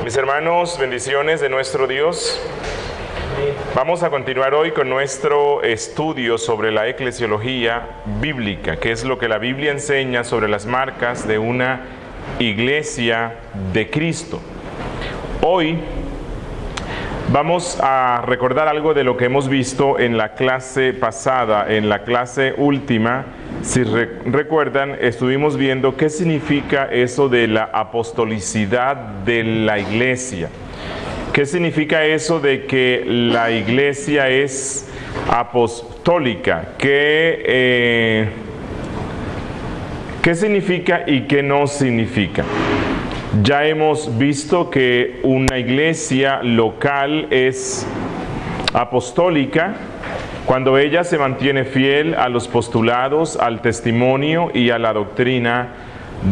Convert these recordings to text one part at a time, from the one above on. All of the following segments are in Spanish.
Mis hermanos, bendiciones de nuestro Dios. Vamos a continuar hoy con nuestro estudio sobre la eclesiología bíblica, que es lo que la Biblia enseña sobre las marcas de una iglesia de Cristo. Hoy vamos a recordar algo de lo que hemos visto en la clase pasada, en la clase última. Si recuerdan, estuvimos viendo qué significa eso de la apostolicidad de la iglesia. ¿Qué significa eso de que la iglesia es apostólica? ¿Qué significa y qué no significa? Ya hemos visto que una iglesia local es apostólica cuando ella se mantiene fiel a los postulados, al testimonio y a la doctrina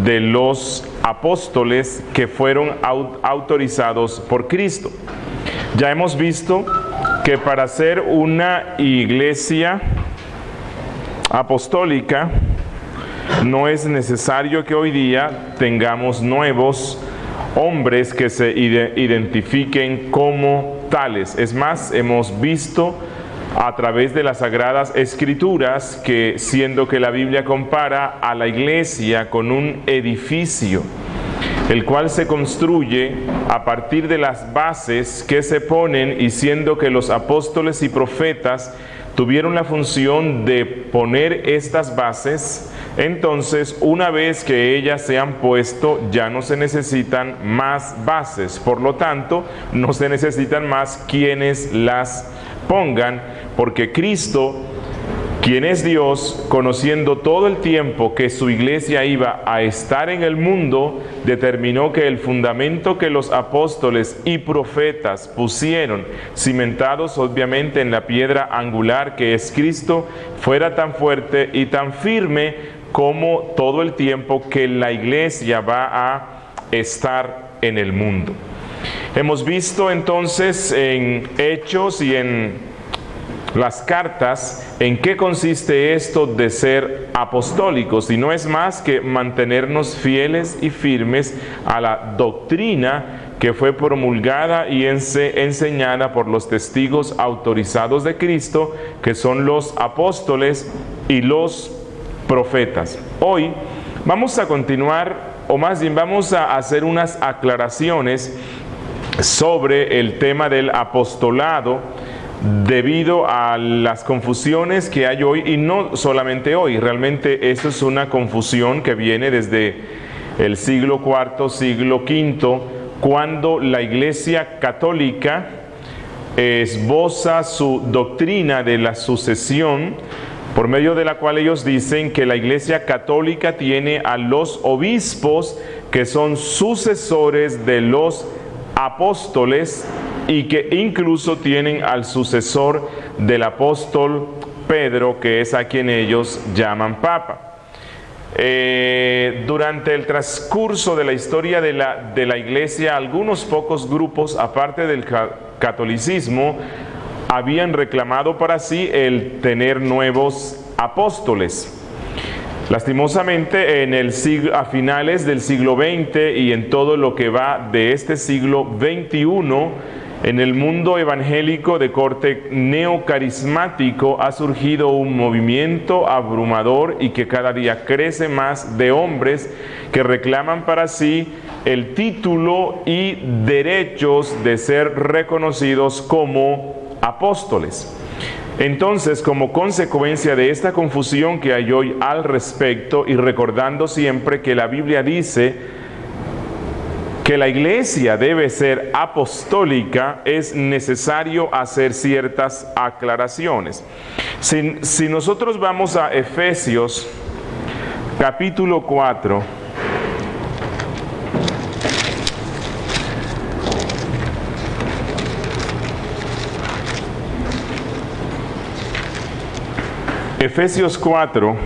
de los apóstoles que fueron autorizados por Cristo. Ya hemos visto que para ser una iglesia apostólica no es necesario que hoy día tengamos nuevos hombres que se identifiquen como tales. Es más, hemos visto a través de las Sagradas Escrituras que, siendo que la Biblia compara a la iglesia con un edificio, el cual se construye a partir de las bases que se ponen, y siendo que los apóstoles y profetas tuvieron la función de poner estas bases, entonces una vez que ellas se han puesto ya no se necesitan más bases, por lo tanto no se necesitan más quienes las pongan, porque Cristo, quien es Dios, conociendo todo el tiempo que su iglesia iba a estar en el mundo, determinó que el fundamento que los apóstoles y profetas pusieron, cimentados obviamente en la piedra angular que es Cristo, fuera tan fuerte y tan firme como todo el tiempo que la iglesia va a estar en el mundo. Hemos visto entonces en Hechos y en las cartas en qué consiste esto de ser apostólicos, y no es más que mantenernos fieles y firmes a la doctrina que fue promulgada y enseñada por los testigos autorizados de Cristo, que son los apóstoles y los profetas. Hoy vamos a continuar, o más bien vamos a hacer unas aclaraciones sobre el tema del apostolado, debido a las confusiones que hay hoy, y no solamente hoy. Realmente esto es una confusión que viene desde el siglo IV, siglo V, cuando la Iglesia Católica esboza su doctrina de la sucesión, por medio de la cual ellos dicen que la Iglesia Católica tiene a los obispos que son sucesores de los apóstoles, y que incluso tienen al sucesor del apóstol Pedro, que es a quien ellos llaman Papa. Durante el transcurso de la historia de la iglesia, algunos pocos grupos, aparte del catolicismo, habían reclamado para sí el tener nuevos apóstoles. Lastimosamente, a finales del siglo XX y en todo lo que va de este siglo XXI, en el mundo evangélico de corte neocarismático ha surgido un movimiento abrumador y que cada día crece más, de hombres que reclaman para sí el título y derechos de ser reconocidos como apóstoles. Entonces, como consecuencia de esta confusión que hay hoy al respecto, y recordando siempre que la Biblia dice que la iglesia debe ser apostólica, es necesario hacer ciertas aclaraciones. Si nosotros vamos a Efesios capítulo 4, Efesios 4,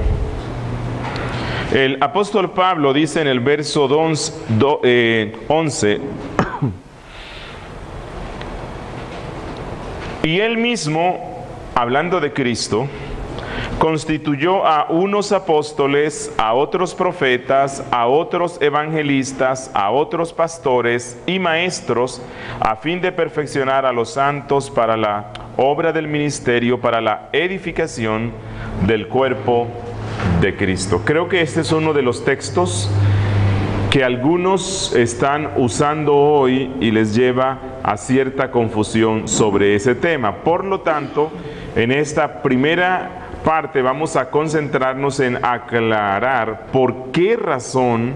el apóstol Pablo dice en el verso 11, y él mismo, hablando de Cristo, constituyó a unos apóstoles, a otros profetas, a otros evangelistas, a otros pastores y maestros, a fin de perfeccionar a los santos para la obra del ministerio, para la edificación del cuerpo de Cristo. Creo que este es uno de los textos que algunos están usando hoy y les lleva a cierta confusión sobre ese tema. Por lo tanto, en esta primera parte vamos a concentrarnos en aclarar por qué razón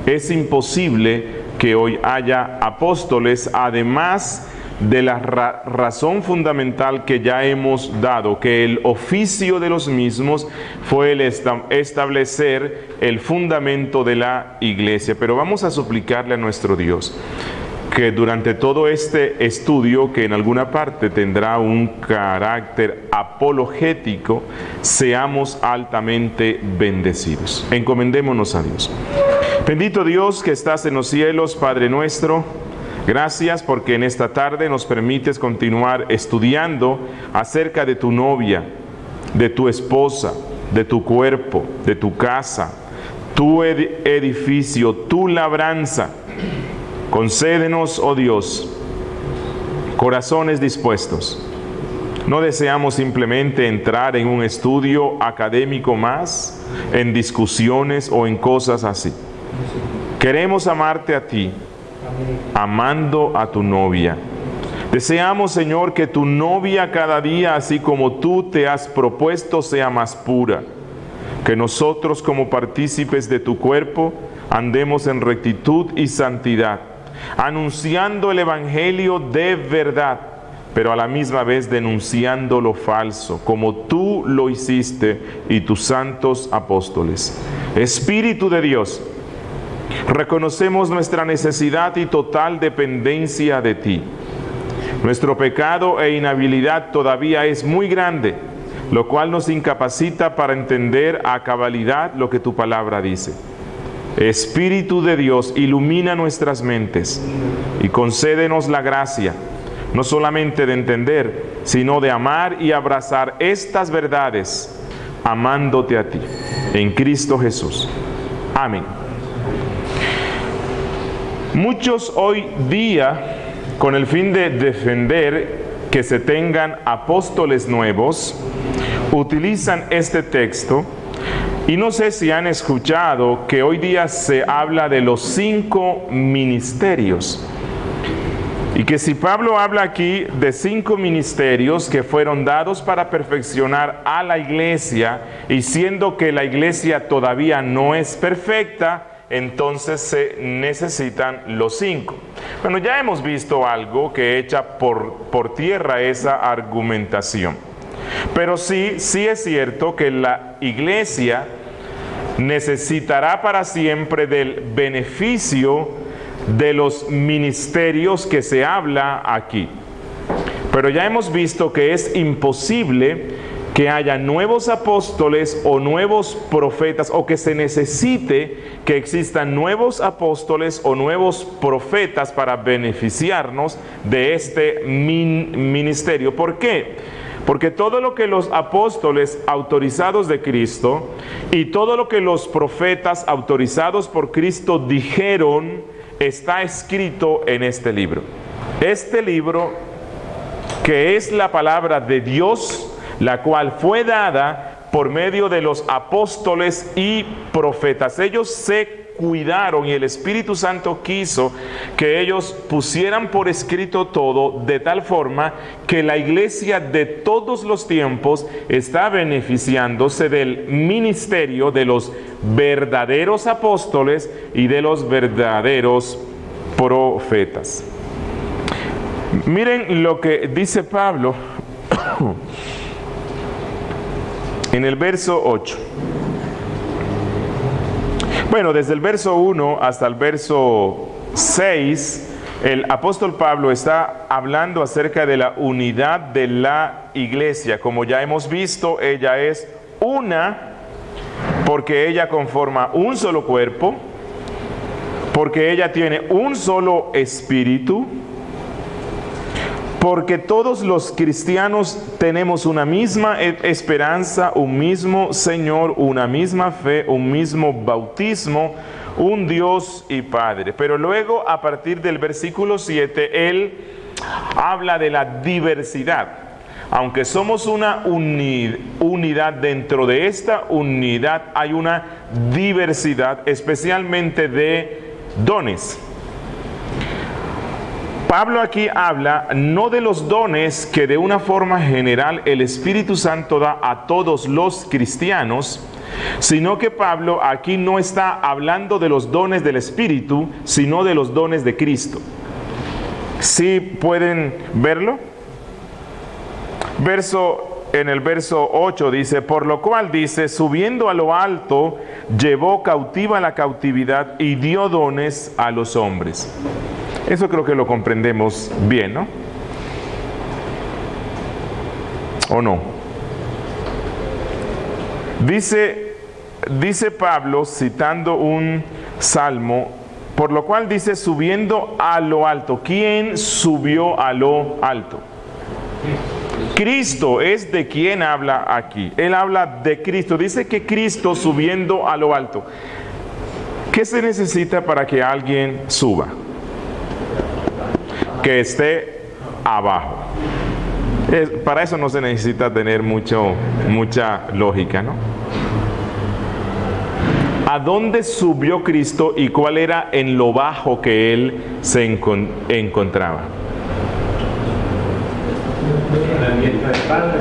es imposible que hoy haya apóstoles, además de la razón fundamental que ya hemos dado, que el oficio de los mismos fue el establecer el fundamento de la iglesia. Pero vamos a suplicarle a nuestro Dios que durante todo este estudio, que en alguna parte tendrá un carácter apologético, seamos altamente bendecidos. Encomendémonos a Dios. Bendito Dios que estás en los cielos, Padre nuestro, gracias porque en esta tarde nos permites continuar estudiando acerca de tu novia, de tu esposa, de tu cuerpo, de tu casa, tu edificio, tu labranza. Concédenos, oh Dios, corazones dispuestos. No deseamos simplemente entrar en un estudio académico más, en discusiones o en cosas así. Queremos amarte a ti, amando a tu novia. Deseamos, Señor, que tu novia cada día, así como tú te has propuesto, sea más pura. Que nosotros, como partícipes de tu cuerpo, andemos en rectitud y santidad, anunciando el evangelio de verdad, pero a la misma vez denunciando lo falso, como tú lo hiciste y tus santos apóstoles. Espíritu de Dios, reconocemos nuestra necesidad y total dependencia de ti. Nuestro pecado e inhabilidad todavía es muy grande, lo cual nos incapacita para entender a cabalidad lo que tu palabra dice. Espíritu de Dios, ilumina nuestras mentes y concédenos la gracia, no solamente de entender, sino de amar y abrazar estas verdades, amándote a ti, en Cristo Jesús. Amén. Muchos hoy día, con el fin de defender que se tengan apóstoles nuevos, utilizan este texto. Y no sé si han escuchado que hoy día se habla de los 5 ministerios. Y que si Pablo habla aquí de 5 ministerios que fueron dados para perfeccionar a la iglesia, y siendo que la iglesia todavía no es perfecta, entonces se necesitan los 5. Bueno, ya hemos visto algo que echa por tierra esa argumentación. Pero sí es cierto que la iglesia necesitará para siempre del beneficio de los ministerios que se habla aquí. Pero ya hemos visto que es imposible que haya nuevos apóstoles o nuevos profetas, o que se necesite que existan nuevos apóstoles o nuevos profetas para beneficiarnos de este ministerio. ¿Por qué? Porque todo lo que los apóstoles autorizados de Cristo y todo lo que los profetas autorizados por Cristo dijeron está escrito en este libro. Este libro, que es la palabra de Dios, la cual fue dada por medio de los apóstoles y profetas. Ellos se cuidaron y el Espíritu Santo quiso que ellos pusieran por escrito todo, de tal forma que la iglesia de todos los tiempos está beneficiándose del ministerio de los verdaderos apóstoles y de los verdaderos profetas. Miren lo que dice Pablo en el verso 8. Bueno, desde el verso 1 hasta el verso 6, el apóstol Pablo está hablando acerca de la unidad de la iglesia. Como ya hemos visto, ella es una porque ella conforma un solo cuerpo, porque ella tiene un solo espíritu, Porque todos los cristianos tenemos una misma esperanza, un mismo Señor, una misma fe, un mismo bautismo, un Dios y Padre. Pero luego, a partir del versículo 7, él habla de la diversidad. Aunque somos una unidad, dentro de esta unidad hay una diversidad, especialmente de dones. Pablo aquí habla no de los dones que de una forma general el Espíritu Santo da a todos los cristianos, sino que Pablo aquí no está hablando de los dones del Espíritu, sino de los dones de Cristo. ¿Sí pueden verlo? En el verso 8 dice, por lo cual dice, subiendo a lo alto, llevó cautiva la cautividad y dio dones a los hombres. Eso creo que lo comprendemos bien, ¿no? ¿O no? Dice Pablo, citando un salmo, por lo cual dice, subiendo a lo alto. ¿Quién subió a lo alto? Cristo es de quien habla aquí. Él habla de Cristo. Dice que Cristo subiendo a lo alto. ¿Qué se necesita para que alguien suba? Que esté abajo. Para eso no se necesita tener mucha lógica, ¿no? ¿A dónde subió Cristo y cuál era en lo bajo que él se encontraba? A la diestra del Padre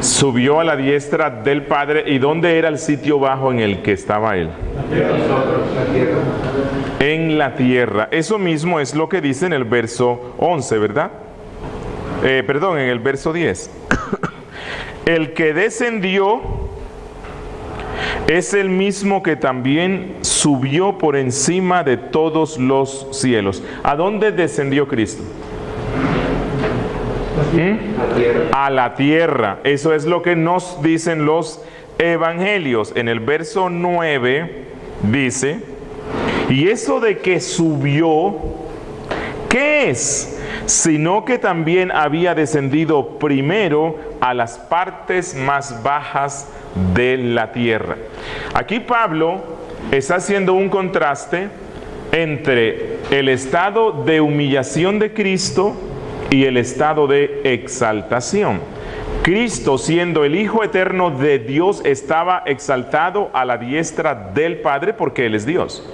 subió a la diestra del Padre. ¿Y dónde era el sitio bajo en el que estaba él? la tierra. En la tierra. Eso mismo es lo que dice en el verso 11, ¿verdad? En el verso 10. El que descendió es el mismo que también subió por encima de todos los cielos. ¿A dónde descendió Cristo? A la tierra. Eso es lo que nos dicen los evangelios. En el verso 9 dice, y eso de que subió, ¿qué es? Sino que también había descendido primero a las partes más bajas de la tierra. Aquí Pablo está haciendo un contraste entre el estado de humillación de Cristo y el estado de exaltación. Cristo, siendo el Hijo eterno de Dios, estaba exaltado a la diestra del Padre porque Él es Dios.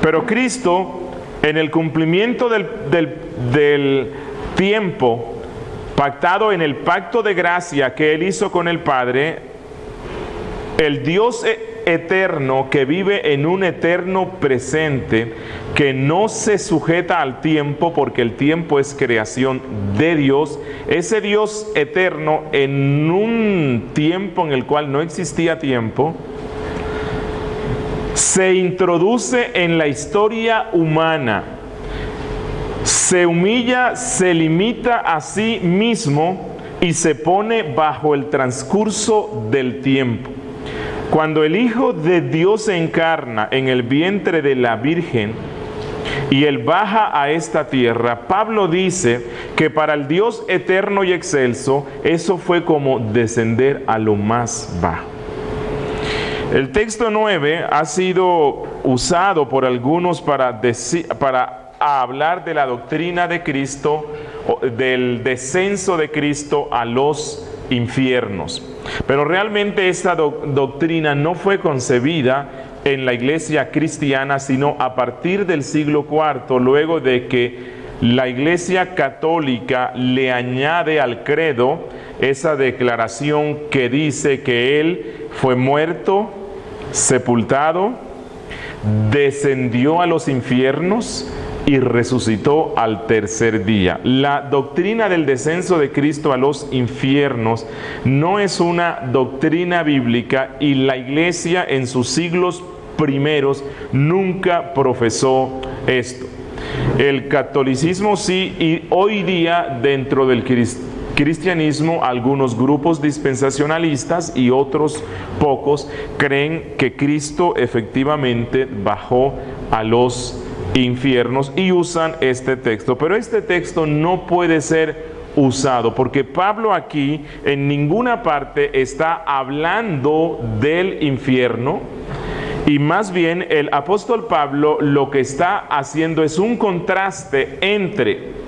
Pero Cristo, en el cumplimiento del tiempo pactado en el pacto de gracia que Él hizo con el Padre, el Dios eterno que vive en un eterno presente, que no se sujeta al tiempo porque el tiempo es creación de Dios, ese Dios eterno en un tiempo en el cual no existía tiempo, se introduce en la historia humana, se humilla, se limita a sí mismo y se pone bajo el transcurso del tiempo. Cuando el Hijo de Dios se encarna en el vientre de la Virgen y Él baja a esta tierra, Pablo dice que para el Dios eterno y excelso, eso fue como descender a lo más bajo. El texto 9 ha sido usado por algunos para hablar de la doctrina de Cristo, del descenso de Cristo a los infiernos. Pero realmente esta doctrina no fue concebida en la iglesia cristiana, sino a partir del siglo IV, luego de que la iglesia católica le añade al credo esa declaración que dice que Él fue muerto, sepultado, descendió a los infiernos y resucitó al tercer día. La doctrina del descenso de Cristo a los infiernos no es una doctrina bíblica y la iglesia en sus siglos primeros nunca profesó esto. El catolicismo sí, y hoy día dentro del cristianismo algunos grupos dispensacionalistas y otros pocos creen que Cristo efectivamente bajó a los infiernos y usan este texto. Pero este texto no puede ser usado porque Pablo aquí en ninguna parte está hablando del infierno, y más bien el apóstol Pablo lo que está haciendo es un contraste entre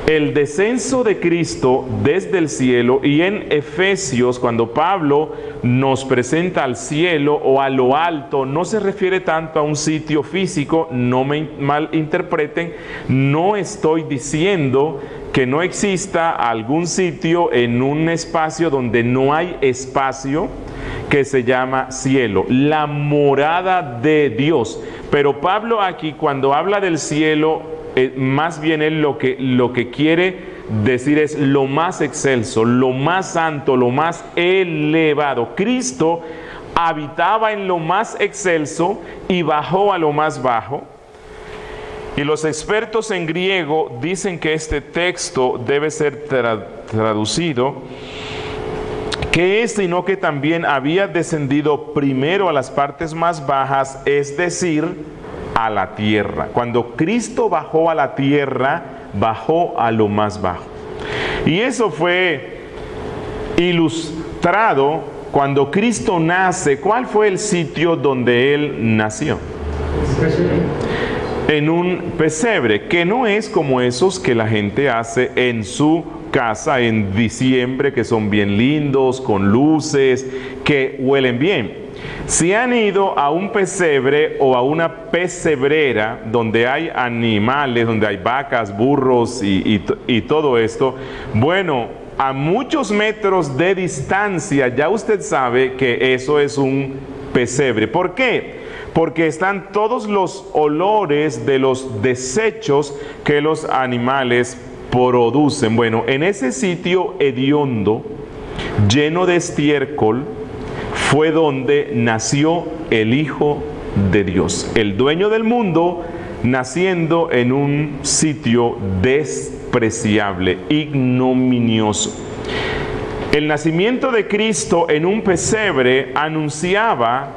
el descenso de Cristo desde el cielo, y en Efesios cuando Pablo nos presenta al cielo o a lo alto, no se refiere tanto a un sitio físico, no me malinterpreten, no estoy diciendo que no exista algún sitio en un espacio donde no hay espacio que se llama cielo, la morada de Dios. Pero Pablo aquí cuando habla del cielo, más bien él lo que quiere decir es lo más excelso, lo más santo, lo más elevado. Cristo habitaba en lo más excelso y bajó a lo más bajo. Y los expertos en griego dicen que este texto debe ser traducido, que es sino que también había descendido primero a las partes más bajas, es decir, a la tierra. Cuando Cristo bajó a la tierra, bajó a lo más bajo. Y eso fue ilustrado cuando Cristo nace. ¿Cuál fue el sitio donde Él nació? En un pesebre, que no es como esos que la gente hace en su casa en diciembre, que son bien lindos, con luces, que huelen bien. Si han ido a un pesebre o a una pesebrera donde hay animales, donde hay vacas, burros y todo esto, bueno, a muchos metros de distancia ya usted sabe que eso es un pesebre. ¿Por qué? Porque están todos los olores de los desechos que los animales producen. Bueno, en ese sitio hediondo, lleno de estiércol, fue donde nació el Hijo de Dios, el dueño del mundo, naciendo en un sitio despreciable, ignominioso. El nacimiento de Cristo en un pesebre anunciaba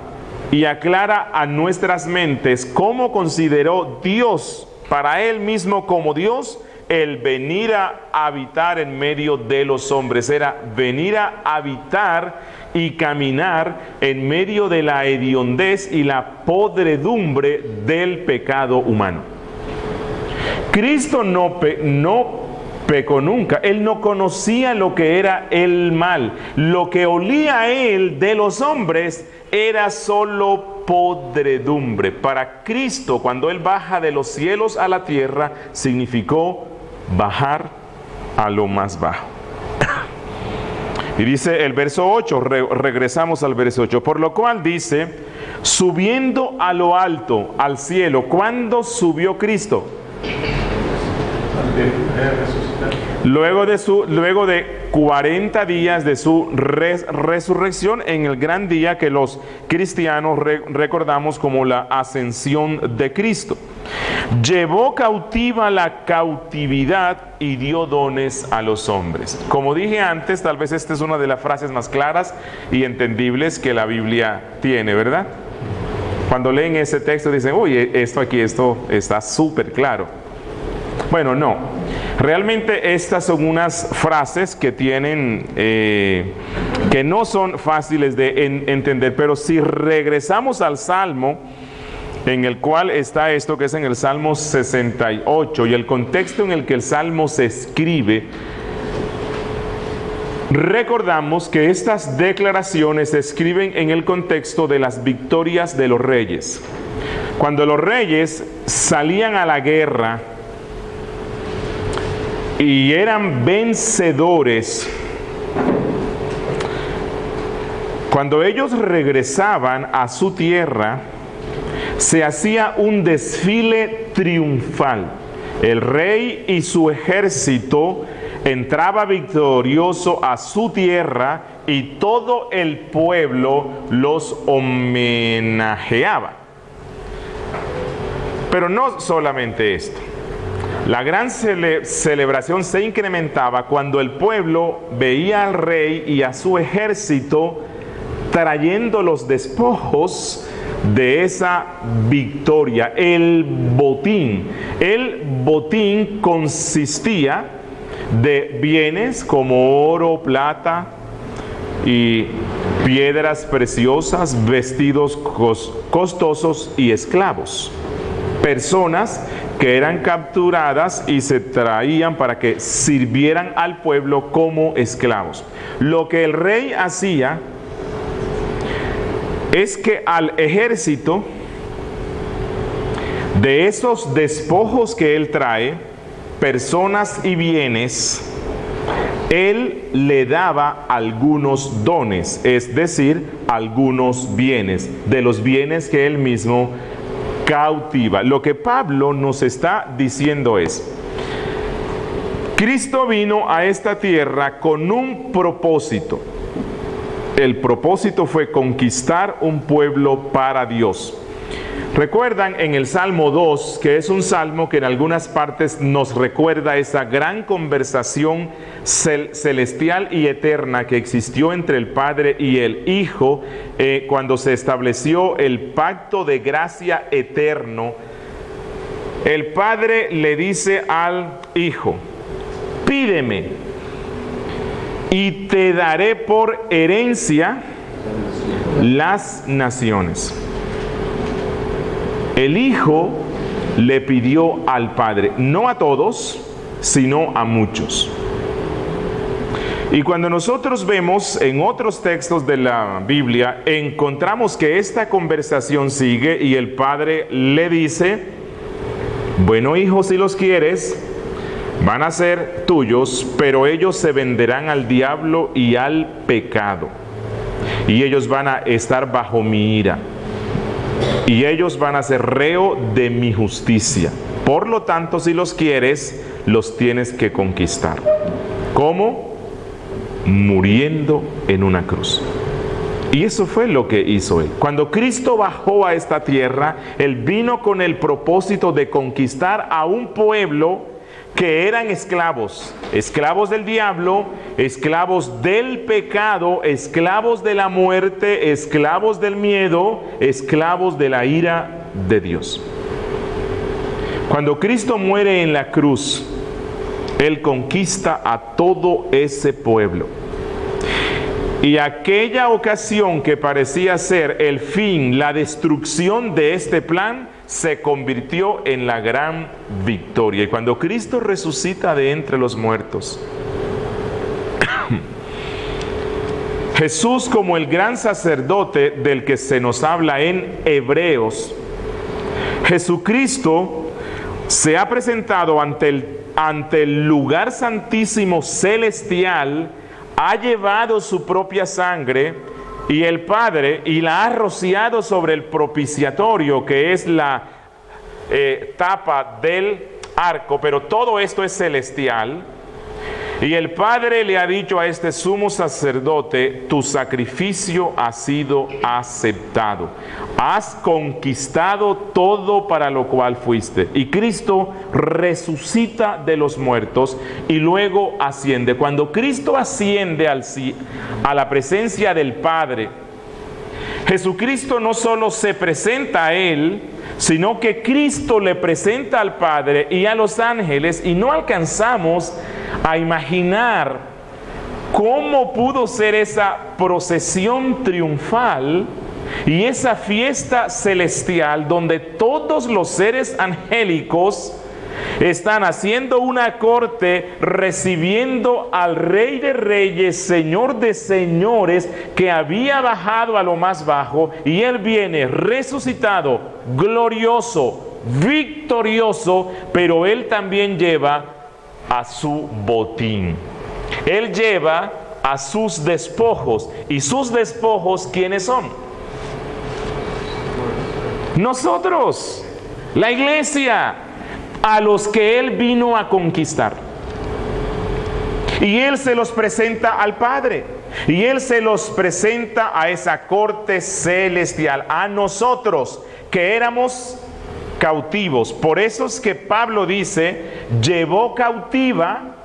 y aclara a nuestras mentes cómo consideró Dios para Él mismo como Dios el venir a habitar en medio de los hombres. Era venir a habitar y caminar en medio de la hediondez y la podredumbre del pecado humano. Cristo no pecó nunca. Él no conocía lo que era el mal. Lo que olía a Él de los hombres era solo podredumbre. Para Cristo, cuando Él baja de los cielos a la tierra, significó bajar a lo más bajo. Y dice el verso 8, regresamos al verso 8, por lo cual dice, subiendo a lo alto, al cielo. ¿Cuándo subió Cristo? Luego de 40 días de su resurrección, en el gran día que los cristianos recordamos como la ascensión de Cristo. Llevó cautiva la cautividad y dio dones a los hombres. Como dije antes, tal vez esta es una de las frases más claras y entendibles que la Biblia tiene, ¿verdad? Cuando leen ese texto dicen, uy, esto está súper claro. Bueno, no. Realmente estas son unas frases que tienen, que no son fáciles de entender, pero si regresamos al Salmo, en el cual está esto, que es en el Salmo 68, y el contexto en el que el Salmo se escribe, recordamos que estas declaraciones se escriben en el contexto de las victorias de los reyes. Cuando los reyes salían a la guerra y eran vencedores, cuando ellos regresaban a su tierra, se hacía un desfile triunfal. El rey y su ejército entraba victorioso a su tierra y todo el pueblo los homenajeaba. Pero no solamente esto. La gran celebración se incrementaba cuando el pueblo veía al rey y a su ejército trayendo los despojos de esa victoria, el botín. El botín consistía de bienes como oro, plata y piedras preciosas, vestidos costosos y esclavos. Personas que eran capturadas y se traían para que sirvieran al pueblo como esclavos. Lo que el rey hacía es que al ejército, de esos despojos que él trae, personas y bienes, él le daba algunos dones, es decir, algunos bienes, de los bienes que él mismo cautiva. Lo que Pablo nos está diciendo es: Cristo vino a esta tierra con un propósito. El propósito fue conquistar un pueblo para Dios. Recuerdan en el Salmo 2, que es un salmo que en algunas partes nos recuerda esa gran conversación celestial y eterna que existió entre el Padre y el Hijo cuando se estableció el pacto de gracia eterno. El Padre le dice al Hijo: pídeme y te daré por herencia las naciones. El Hijo le pidió al Padre, no a todos, sino a muchos. Y cuando nosotros vemos en otros textos de la Biblia, encontramos que esta conversación sigue y el Padre le dice: bueno, hijo, si los quieres, van a ser tuyos, pero ellos se venderán al diablo y al pecado. Y ellos van a estar bajo mi ira. Y ellos van a ser reo de mi justicia. Por lo tanto, si los quieres, los tienes que conquistar. ¿Cómo? Muriendo en una cruz. Y eso fue lo que hizo él. Cuando Cristo bajó a esta tierra, él vino con el propósito de conquistar a un pueblo que eran esclavos, esclavos del diablo, esclavos del pecado, esclavos de la muerte, esclavos del miedo, esclavos de la ira de Dios. Cuando Cristo muere en la cruz, él conquista a todo ese pueblo. Y aquella ocasión que parecía ser el fin, la destrucción de este plan, se convirtió en la gran victoria. Y cuando Cristo resucita de entre los muertos, Jesús, como el gran sacerdote del que se nos habla en Hebreos, Jesucristo se ha presentado ante el lugar santísimo celestial, ha llevado su propia sangre y el Padre, y la ha rociado sobre el propiciatorio, que es la tapa del arco, pero todo esto es celestial. Y el Padre le ha dicho a este sumo sacerdote: tu sacrificio ha sido aceptado. Has conquistado todo para lo cual fuiste. Y Cristo resucita de los muertos y luego asciende. Cuando Cristo asciende a la presencia del Padre, Jesucristo no solo se presenta a Él, sino que Cristo le presenta al Padre y a los ángeles, y no alcanzamos a imaginar cómo pudo ser esa procesión triunfal y esa fiesta celestial donde todos los seres angélicos están haciendo una corte, recibiendo al Rey de Reyes, Señor de Señores, que había bajado a lo más bajo, y Él viene resucitado, glorioso, victorioso, pero Él también lleva a su botín. Él lleva a sus despojos. ¿Y sus despojos quiénes son? Nosotros, la iglesia, a los que Él vino a conquistar. Y Él se los presenta al Padre. Y Él se los presenta a esa corte celestial, a nosotros que éramos cautivos. Por eso es que Pablo dice: llevó cautiva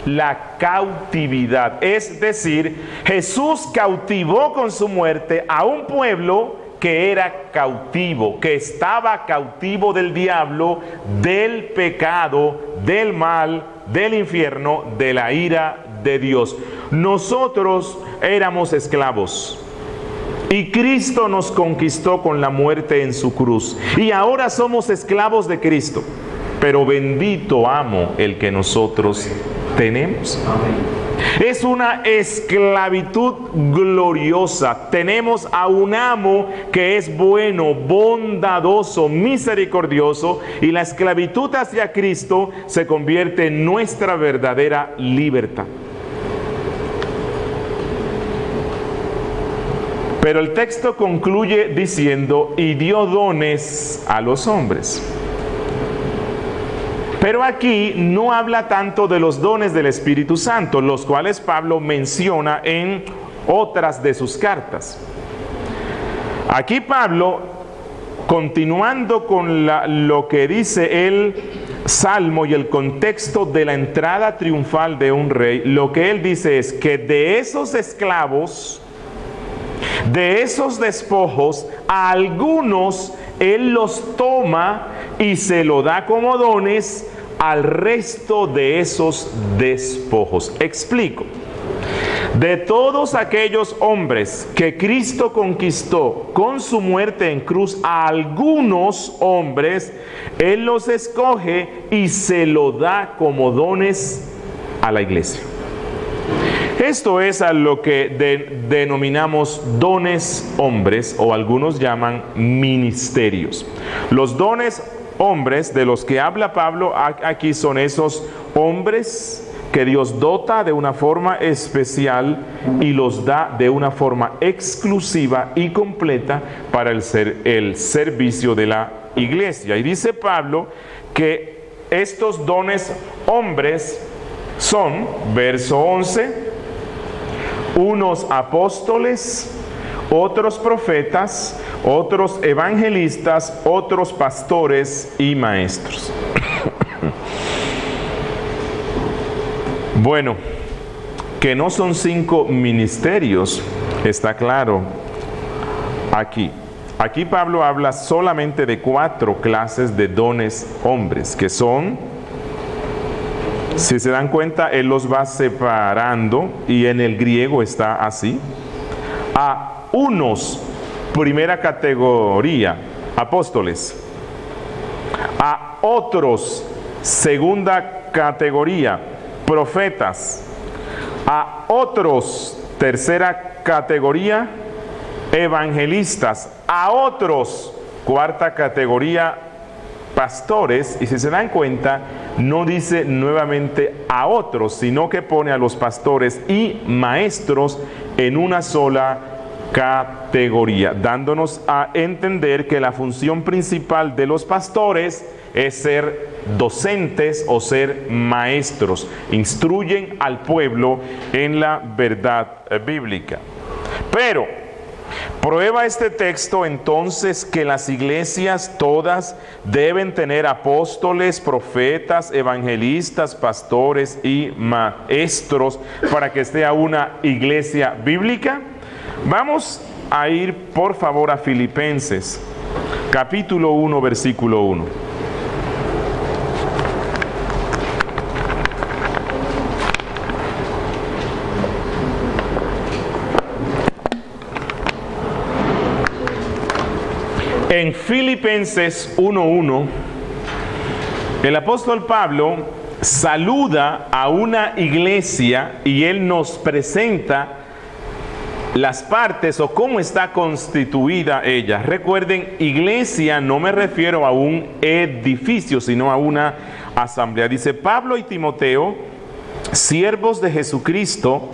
la cautividad. Es decir, Jesús cautivó con su muerte a un pueblo que era cautivo, que estaba cautivo del diablo, del pecado, del mal, del infierno, de la ira de Dios. Nosotros éramos esclavos y Cristo nos conquistó con la muerte en su cruz. Y ahora somos esclavos de Cristo. Pero bendito amo el que nosotros tenemos. Es una esclavitud gloriosa. Tenemos a un amo que es bueno, bondadoso, misericordioso, y la esclavitud hacia Cristo se convierte en nuestra verdadera libertad. Pero el texto concluye diciendo, y dio dones a los hombres. Pero aquí no habla tanto de los dones del Espíritu Santo, los cuales Pablo menciona en otras de sus cartas. Aquí Pablo, continuando con lo que dice el Salmo y el contexto de la entrada triunfal de un rey, lo que él dice es que de esos esclavos, de esos despojos, a algunos él los toma y se lo da como dones al resto de esos despojos. Explico. De todos aquellos hombres que Cristo conquistó con su muerte en cruz, a algunos hombres Él los escoge y se lo da como dones a la iglesia. Esto es a lo que denominamos dones hombres, o algunos llaman ministerios. Los dones hombres de los que habla Pablo aquí son esos hombres que Dios dota de una forma especial y los da de una forma exclusiva y completa para el servicio de la iglesia. Y dice Pablo que estos dones hombres son, verso 11, unos apóstoles, otros profetas, otros evangelistas, otros pastores y maestros. Bueno, que no son 5 ministerios, está claro aquí. Aquí Pablo habla solamente de 4 clases de dones hombres, que son, si se dan cuenta, él los va separando, y en el griego está así. A unos, primera categoría, apóstoles. A otros, segunda categoría, profetas. A otros, tercera categoría, evangelistas. A otros, cuarta categoría, pastores. Y si se dan cuenta, no dice nuevamente a otros, sino que pone a los pastores y maestros en una sola categoría, dándonos a entender que la función principal de los pastores es ser docentes o ser maestros. Instruyen al pueblo en la verdad bíblica. Pero prueba este texto entonces que las iglesias todas deben tener apóstoles, profetas, evangelistas, pastores y maestros para que sea una iglesia bíblica. Vamos a ir por favor a Filipenses, capítulo 1, versículo 1. En Filipenses 1:1, el apóstol Pablo saluda a una iglesia y él nos presenta las partes o cómo está constituida ella. Recuerden, iglesia no me refiero a un edificio, sino a una asamblea. Dice Pablo y Timoteo, siervos de Jesucristo,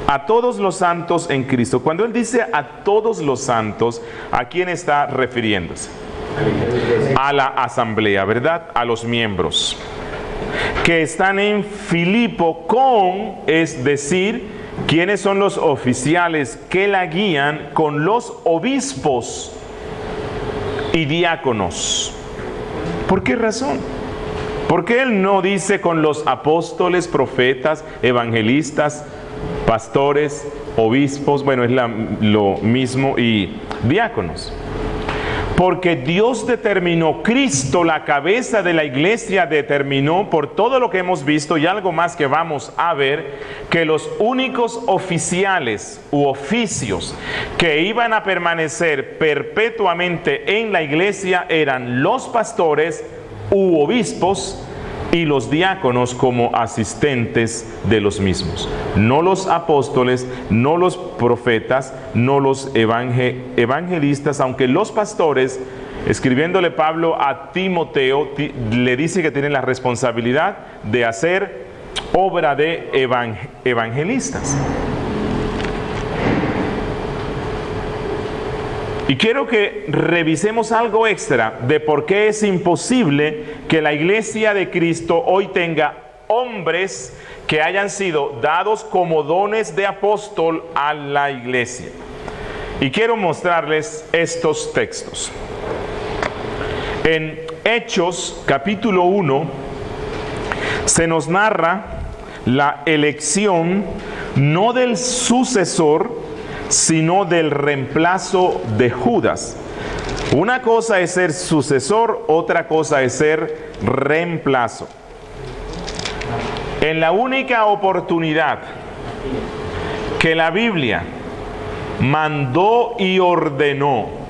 a todos los santos en Cristo. Cuando él dice a todos los santos, ¿a quién está refiriéndose? A la asamblea, ¿verdad? A los miembros que están en Filipo con, es decir, ¿quiénes son los oficiales que la guían? Con los obispos y diáconos. ¿Por qué razón? Porque él no dice con los apóstoles, profetas, evangelistas, pastores, obispos, bueno, es lo mismo, y diáconos. Porque Dios determinó, Cristo, la cabeza de la iglesia, determinó por todo lo que hemos visto y algo más que vamos a ver, que los únicos oficiales u oficios que iban a permanecer perpetuamente en la iglesia eran los pastores u obispos y los diáconos como asistentes de los mismos. No los apóstoles, no los profetas, no los evangelistas, aunque los pastores, escribiéndole Pablo a Timoteo, le dice que tienen la responsabilidad de hacer obra de evangelistas. Y quiero que revisemos algo extra de por qué es imposible que la iglesia de Cristo hoy tenga hombres que hayan sido dados como dones de apóstol a la iglesia. Y quiero mostrarles estos textos. En Hechos capítulo 1 se nos narra la elección no del sucesor, sino del reemplazo de Judas. Una cosa es ser sucesor, otra cosa es ser reemplazo. En la única oportunidad que la Biblia mandó y ordenó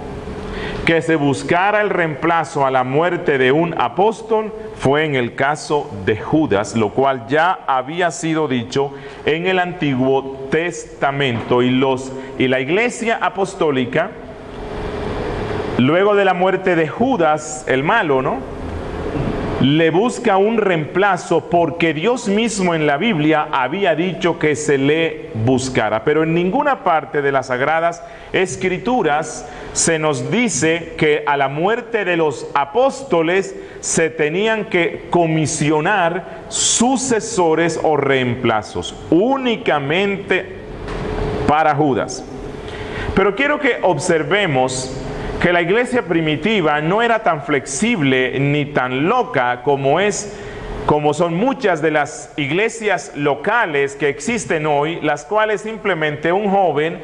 que se buscara el reemplazo a la muerte de un apóstol fue en el caso de Judas, lo cual ya había sido dicho en el Antiguo Testamento. Y la iglesia apostólica, luego de la muerte de Judas, el malo, ¿no?, le busca un reemplazo porque Dios mismo en la Biblia había dicho que se le buscara. Pero en ninguna parte de las Sagradas Escrituras se nos dice que a la muerte de los apóstoles se tenían que comisionar sucesores o reemplazos, únicamente para Judas. Pero quiero que observemos que la iglesia primitiva no era tan flexible ni tan loca como son muchas de las iglesias locales que existen hoy, las cuales simplemente un joven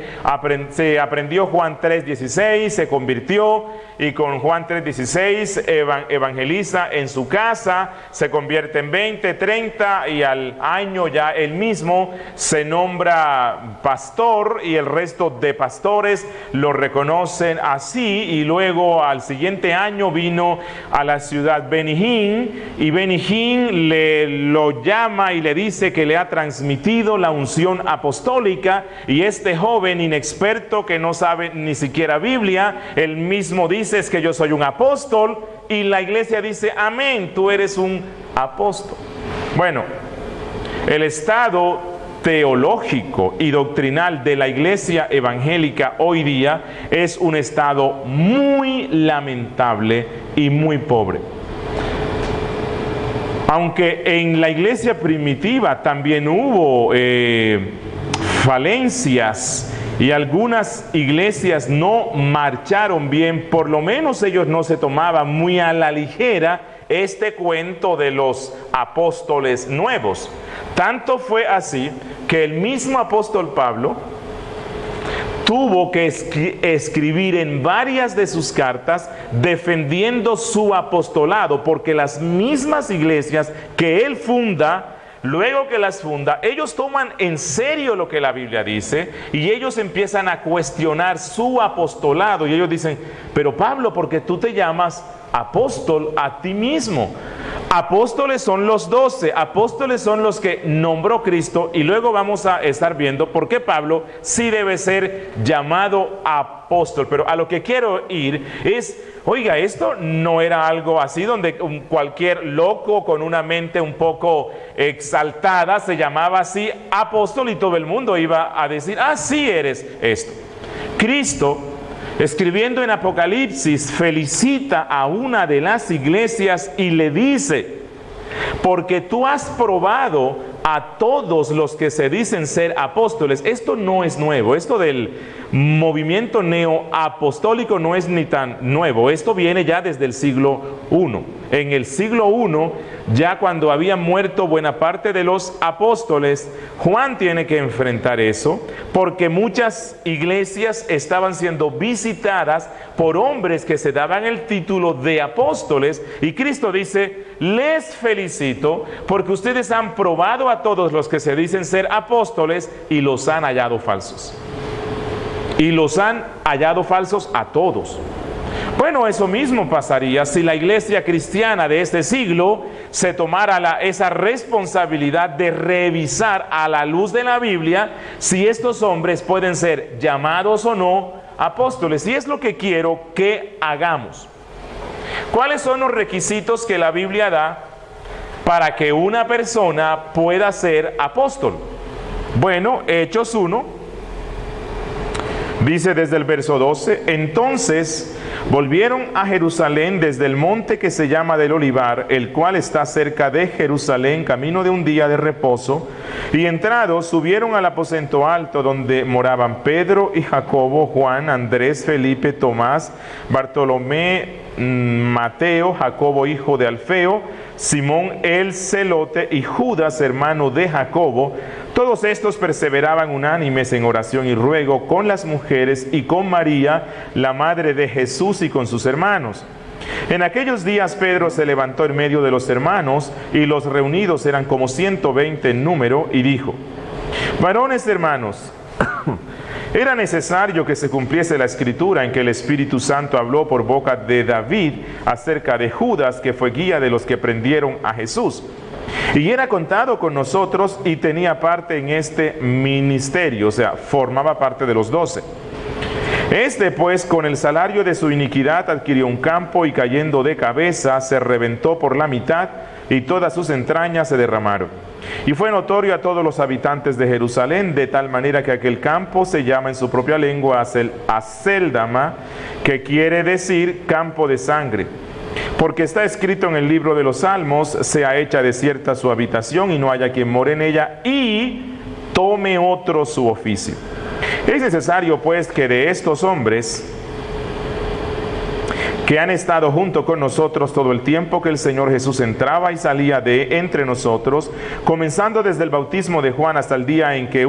se aprendió Juan 3:16, se convirtió y con Juan 3:16 evangeliza en su casa, se convierte en 20, 30 y al año ya él mismo se nombra pastor y el resto de pastores lo reconocen así, y luego al siguiente año vino a la ciudad Benny Hinn y Benny Hinn lo llama y le dice que le ha transmitido la unción apostólica, y este joven inexperto que no sabe ni siquiera Biblia, él mismo dice: es que yo soy un apóstol, y la iglesia dice: amén, tú eres un apóstol. Bueno, el estado teológico y doctrinal de la iglesia evangélica hoy día es un estado muy lamentable y muy pobre. Aunque en la iglesia primitiva también hubo falencias y algunas iglesias no marcharon bien, por lo menos ellos no se tomaban muy a la ligera este cuento de los apóstoles nuevos. Tanto fue así que el mismo apóstol Pablo tuvo que escribir en varias de sus cartas defendiendo su apostolado, porque las mismas iglesias que él funda, luego que las funda, ellos toman en serio lo que la Biblia dice y ellos empiezan a cuestionar su apostolado, y ellos dicen: pero Pablo, ¿por qué tú te llamas apóstol a ti mismo? Apóstoles son los 12, apóstoles son los que nombró Cristo, y luego vamos a estar viendo por qué Pablo sí debe ser llamado apóstol. Pero a lo que quiero ir es: oiga, esto no era algo así donde cualquier loco con una mente un poco exaltada se llamaba así apóstol y todo el mundo iba a decir: ah, sí eres esto. Cristo, escribiendo en Apocalipsis, felicita a una de las iglesias y le dice: porque tú has probado a todos los que se dicen ser apóstoles. Esto no es nuevo, esto del movimiento neoapostólico no es ni tan nuevo, esto viene ya desde el siglo I. en el siglo I, ya cuando había muerto buena parte de los apóstoles, Juan tiene que enfrentar eso, porque muchas iglesias estaban siendo visitadas por hombres que se daban el título de apóstoles, y Cristo dice: les felicito porque ustedes han probado a todos los que se dicen ser apóstoles y los han hallado falsos. Y los han hallado falsos a todos. Bueno, eso mismo pasaría si la iglesia cristiana de este siglo se tomara esa responsabilidad de revisar a la luz de la Biblia si estos hombres pueden ser llamados o no apóstoles. Y es lo que quiero que hagamos. ¿Cuáles son los requisitos que la Biblia da para que una persona pueda ser apóstol? Bueno, Hechos 1 dice desde el verso 12: entonces volvieron a Jerusalén desde el monte que se llama del Olivar, el cual está cerca de Jerusalén, camino de un día de reposo, y entrados subieron al aposento alto donde moraban Pedro y Jacobo, Juan, Andrés, Felipe, Tomás, Bartolomé, Mateo, Jacobo hijo de Alfeo, Simón el celote y Judas hermano de Jacobo. Todos estos perseveraban unánimes en oración y ruego con las mujeres y con María, la madre de Jesús, y con sus hermanos. En aquellos días Pedro se levantó en medio de los hermanos, y los reunidos eran como 120 en número, y dijo: varones hermanos, era necesario que se cumpliese la escritura en que el Espíritu Santo habló por boca de David acerca de Judas, que fue guía de los que prendieron a Jesús. Y era contado con nosotros y tenía parte en este ministerio, o sea, formaba parte de los 12. Este pues con el salario de su iniquidad adquirió un campo, y cayendo de cabeza se reventó por la mitad, y todas sus entrañas se derramaron. Y fue notorio a todos los habitantes de Jerusalén, de tal manera que aquel campo se llama en su propia lengua Acéldama, que quiere decir campo de sangre. Porque está escrito en el libro de los Salmos: sea hecha desierta su habitación, y no haya quien more en ella, y tome otro su oficio. Es necesario pues que de estos hombres que han estado junto con nosotros todo el tiempo que el Señor Jesús entraba y salía de entre nosotros, comenzando desde el bautismo de Juan hasta el día en que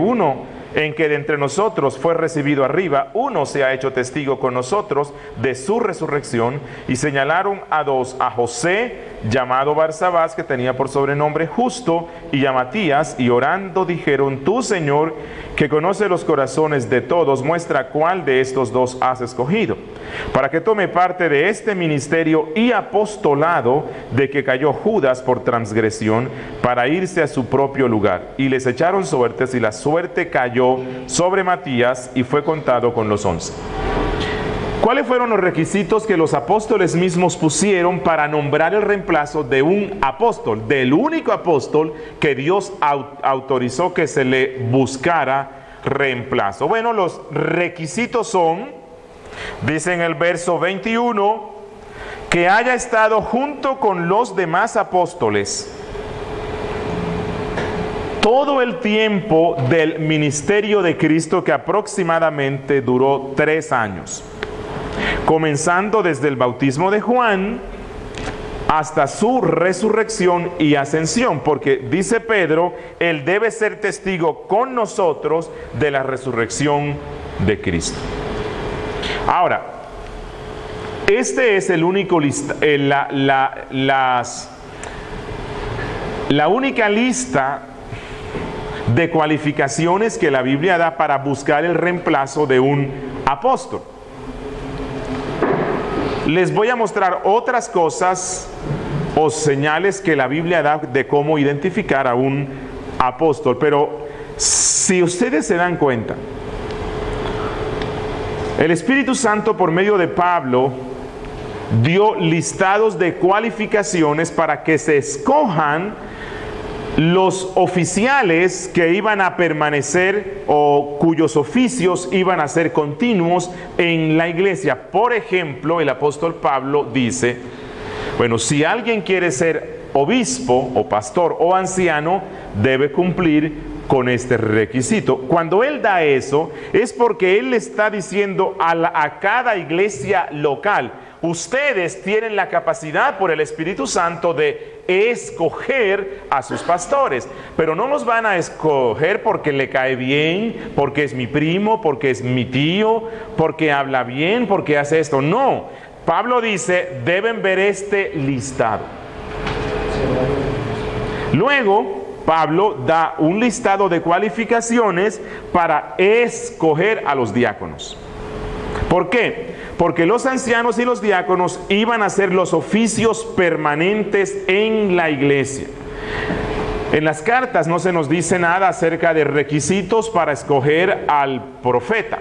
de entre nosotros fue recibido arriba, uno se ha hecho testigo con nosotros de su resurrección. Y señalaron a dos: a José, llamado Barsabás, que tenía por sobrenombre Justo, y a Matías, y orando dijeron: tú, Señor, que conoce los corazones de todos, muestra cuál de estos dos has escogido, para que tome parte de este ministerio y apostolado de que cayó Judas por transgresión, para irse a su propio lugar. Y les echaron suertes, y la suerte cayó sobre Matías, y fue contado con los 11. ¿Cuáles fueron los requisitos que los apóstoles mismos pusieron para nombrar el reemplazo de un apóstol, del único apóstol que Dios autorizó que se le buscara reemplazo? Bueno, los requisitos son, dice en el verso 21, que haya estado junto con los demás apóstoles todo el tiempo del ministerio de Cristo, que aproximadamente duró 3 años. Comenzando desde el bautismo de Juan hasta su resurrección y ascensión, porque dice Pedro, él debe ser testigo con nosotros de la resurrección de Cristo. Ahora, este es el único la única lista de cualificaciones que la Biblia da para buscar el reemplazo de un apóstol. Les voy a mostrar otras cosas o señales que la Biblia da de cómo identificar a un apóstol, pero si ustedes se dan cuenta, el Espíritu Santo por medio de Pablo dio listados de cualificaciones para que se escojan los oficiales que iban a permanecer o cuyos oficios iban a ser continuos en la iglesia. Por ejemplo, el apóstol Pablo dice, bueno, si alguien quiere ser obispo o pastor o anciano, debe cumplir con este requisito. Cuando él da eso, es porque él le está diciendo a cada iglesia local: ustedes tienen la capacidad por el Espíritu Santo de escoger a sus pastores, pero no los van a escoger porque le cae bien, porque es mi primo, porque es mi tío, porque habla bien, porque hace esto. No, Pablo dice, deben ver este listado. Luego, Pablo da un listado de cualificaciones para escoger a los diáconos. ¿Por qué? Porque los ancianos y los diáconos iban a hacer los oficios permanentes en la iglesia. En las cartas no se nos dice nada acerca de requisitos para escoger al profeta.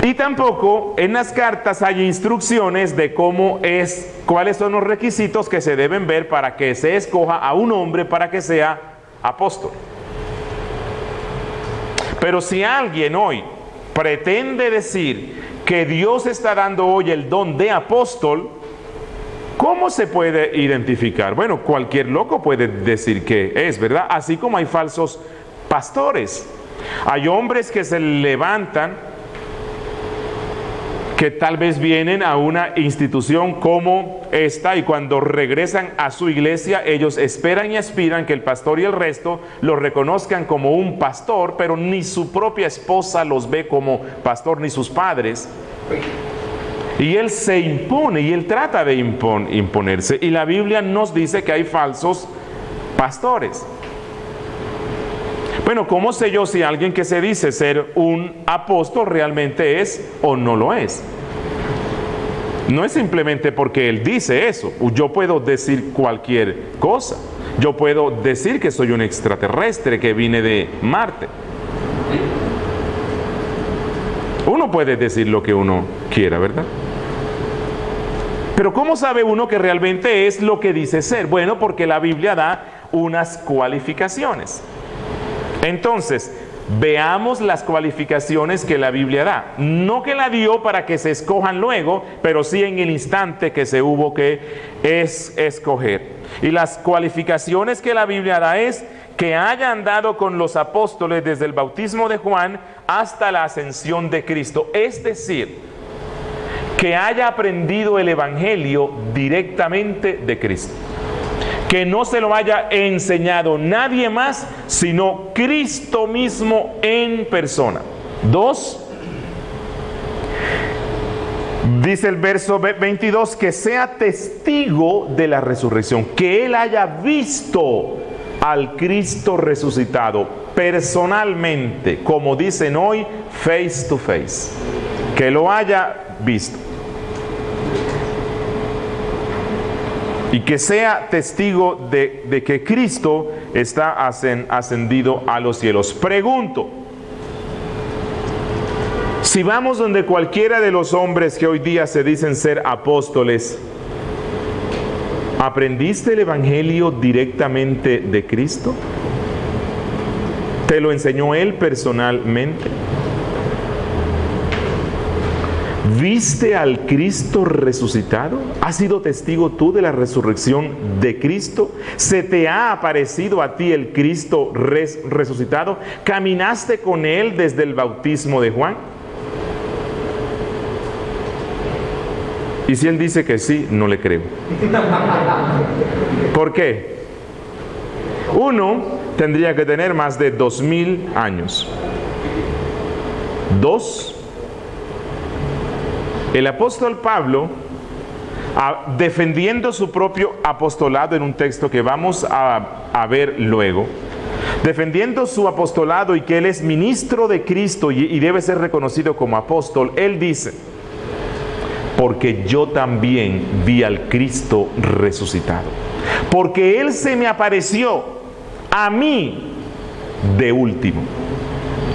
Y tampoco en las cartas hay instrucciones de cuáles son los requisitos que se deben ver para que se escoja a un hombre para que sea apóstol. Pero si alguien hoy pretende decir que Dios está dando hoy el don de apóstol, ¿cómo se puede identificar? Bueno, cualquier loco puede decir que es, ¿verdad? Así como hay falsos pastores. Hay hombres que se levantan, que tal vez vienen a una institución como esta y cuando regresan a su iglesia, ellos esperan y aspiran que el pastor y el resto los reconozcan como un pastor, pero ni su propia esposa los ve como pastor, ni sus padres. Y él se impone y él trata de imponerse. Y la Biblia nos dice que hay falsos pastores. Bueno, ¿cómo sé yo si alguien que se dice ser un apóstol realmente es o no lo es? No es simplemente porque él dice eso. Yo puedo decir cualquier cosa. Yo puedo decir que soy un extraterrestre que vine de Marte. Uno puede decir lo que uno quiera, ¿verdad? Pero ¿cómo sabe uno que realmente es lo que dice ser? Bueno, porque la Biblia da unas cualificaciones. Entonces, veamos las cualificaciones que la Biblia da. No que la dio para que se escojan luego, pero sí en el instante que se hubo que escoger. Y las cualificaciones que la Biblia da es que haya andado con los apóstoles desde el bautismo de Juan hasta la ascensión de Cristo. Es decir, que haya aprendido el Evangelio directamente de Cristo. Que no se lo haya enseñado nadie más, sino Cristo mismo en persona. 2, dice el verso 22, que sea testigo de la resurrección, que él haya visto al Cristo resucitado personalmente, como dicen hoy, face to face, que lo haya visto. Y que sea testigo de que Cristo está ascendido a los cielos. Pregunto, si vamos donde cualquiera de los hombres que hoy día se dicen ser apóstoles, ¿aprendiste el Evangelio directamente de Cristo? ¿Te lo enseñó Él personalmente? ¿Viste al Cristo resucitado? ¿Has sido testigo tú de la resurrección de Cristo? ¿Se te ha aparecido a ti el Cristo resucitado? ¿Caminaste con Él desde el bautismo de Juan? Y si Él dice que sí, no le creo. ¿Por qué? Uno, tendría que tener más de 2000 años. 2, el apóstol Pablo, defendiendo su propio apostolado en un texto que vamos a ver luego, defendiendo su apostolado y que él es ministro de Cristo y debe ser reconocido como apóstol, él dice, porque yo también vi al Cristo resucitado, porque él se me apareció a mí de último.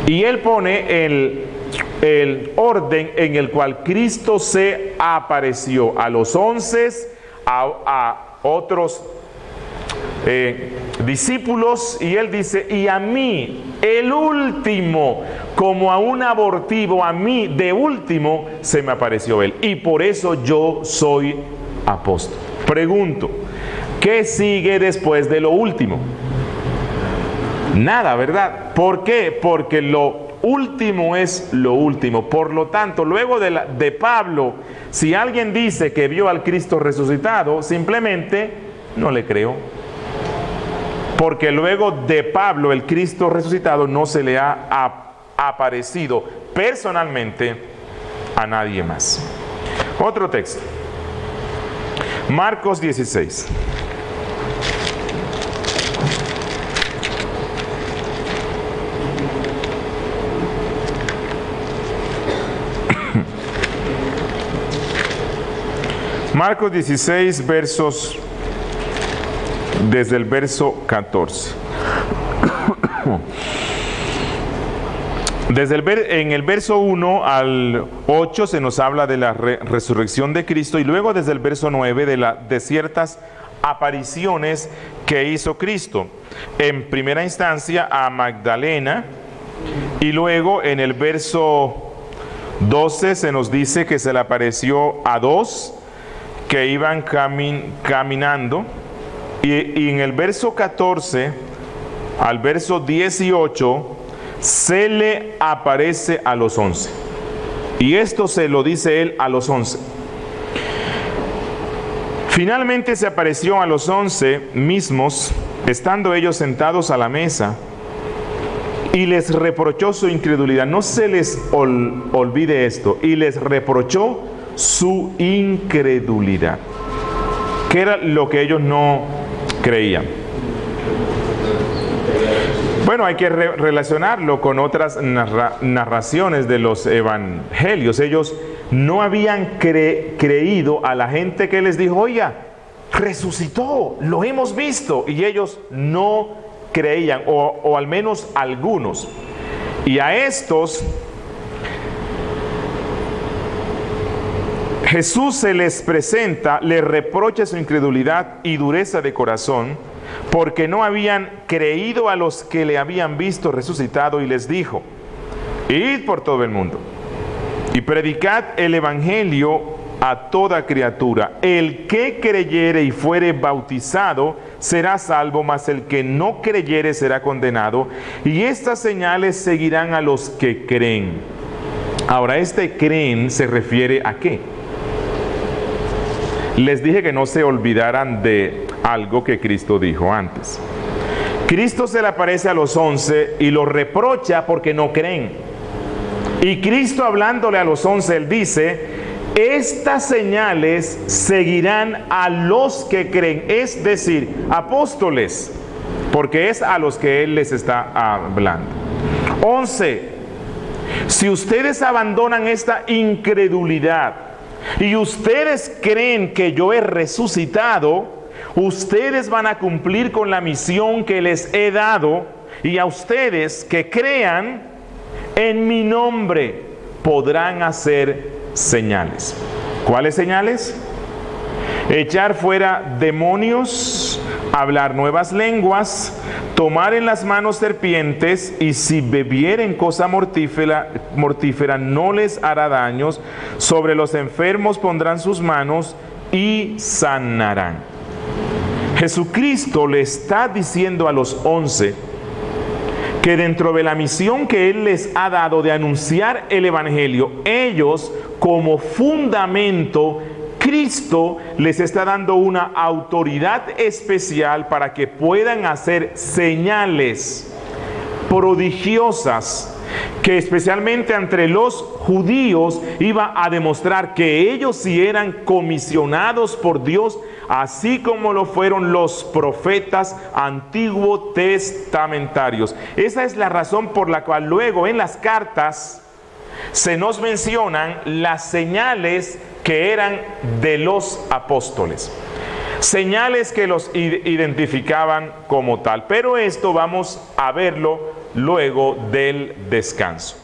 Y él pone el orden en el cual Cristo se apareció a los 11, a otros discípulos, y él dice, y a mí, el último, como a un abortivo, a mí de último se me apareció él, y por eso yo soy apóstol. Pregunto, ¿qué sigue después de lo último? Nada, ¿verdad? ¿Por qué? Porque lo último es lo último. Por lo tanto, luego de Pablo, si alguien dice que vio al Cristo resucitado, simplemente no le creo. Porque luego de Pablo, el Cristo resucitado no se le ha aparecido personalmente a nadie más. Otro texto. Marcos 16. Marcos 16, desde el verso 14. En el verso 1 al 8 se nos habla de la resurrección de Cristo, y luego desde el verso 9 de ciertas apariciones que hizo Cristo. En primera instancia a Magdalena, y luego en el verso 12 se nos dice que se le apareció a dos que iban caminando, y en el verso 14 al verso 18 se le aparece a los 11, y esto se lo dice él a los 11. Finalmente se apareció a los 11 mismos, estando ellos sentados a la mesa, y les reprochó su incredulidad. No se les olvide esto, y les reprochó su incredulidad, que era lo que ellos no creían. Bueno, hay que relacionarlo con otras narraciones de los evangelios. Ellos no habían creído a la gente que les dijo: oiga, resucitó, lo hemos visto. Y ellos no creían, o al menos algunos. Y a estos Jesús se les presenta, les reprocha su incredulidad y dureza de corazón, porque no habían creído a los que le habían visto resucitado, y les dijo: id por todo el mundo y predicad el evangelio a toda criatura. El que creyere y fuere bautizado será salvo, mas el que no creyere será condenado. Y estas señales seguirán a los que creen. Ahora, este creen se refiere ¿a qué? Les dije que no se olvidaran de algo que Cristo dijo antes. Cristo se le aparece a los 11 y los reprocha porque no creen. Y Cristo, hablándole a los 11, él dice: estas señales seguirán a los que creen, es decir, apóstoles, porque es a los que él les está hablando. 11. Si ustedes abandonan esta incredulidad y ustedes creen que yo he resucitado, ustedes van a cumplir con la misión que les he dado, y a ustedes que crean en mi nombre podrán hacer señales. ¿Cuáles señales? Echar fuera demonios, hablar nuevas lenguas, tomar en las manos serpientes, y si bebieren cosa mortífera no les hará daños. Sobre los enfermos pondrán sus manos y sanarán. Jesucristo le está diciendo a los 11 que dentro de la misión que Él les ha dado de anunciar el Evangelio, ellos como fundamento, Cristo les está dando una autoridad especial para que puedan hacer señales prodigiosas, que especialmente entre los judíos iba a demostrar que ellos sí eran comisionados por Dios, así como lo fueron los profetas antiguo testamentarios. Esa es la razón por la cual luego en las cartas se nos mencionan las señales que eran de los apóstoles, señales que los identificaban como tal. Pero esto vamos a verlo luego del descanso.